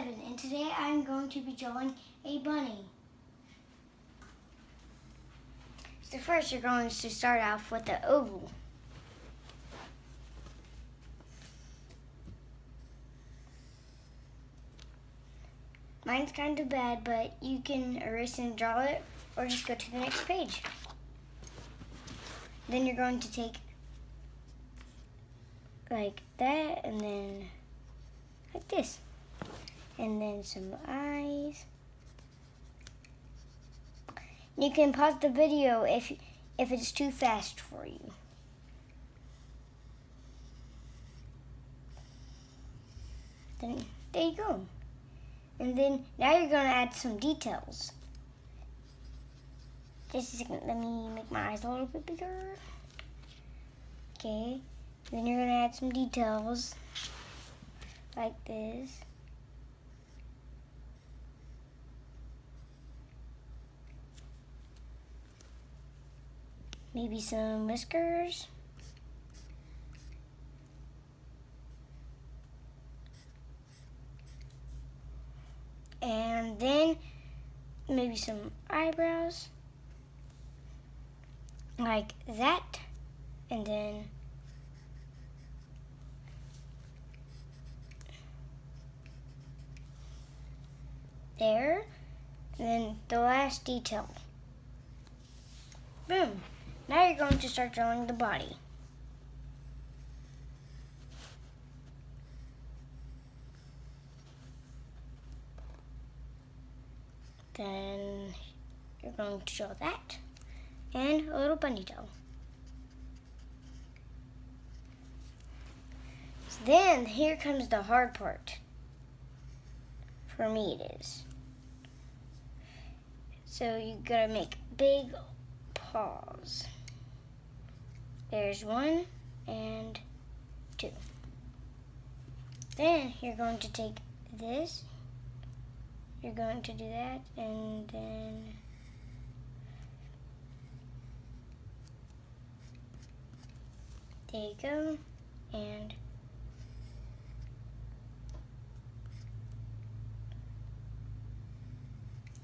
7, and today I'm going to be drawing a bunny. So first you're going to start off with the oval. Mine's kind of bad, but you can erase and draw it or just go to the next page. Then you're going to take like that and then like this. And then some eyes. You can pause the video if it's too fast for you. Then there you go. And then now you're going to add some details. Just a second, let me make my eyes a little bit bigger. Okay, then you're going to add some details like this. Maybe some whiskers. And then maybe some eyebrows. Like that. And then there. And then the last detail. Boom. Now you're going to start drawing the body. Then you're going to draw that and a little bunny tail. So then here comes the hard part. For me it is. So you gotta make big paws. There's 1 and 2. Then you're going to take this. You're going to do that, and then there you go, and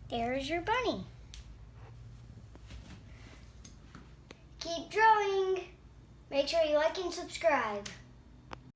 there's your bunny. Keep drawing. Make sure you like and subscribe.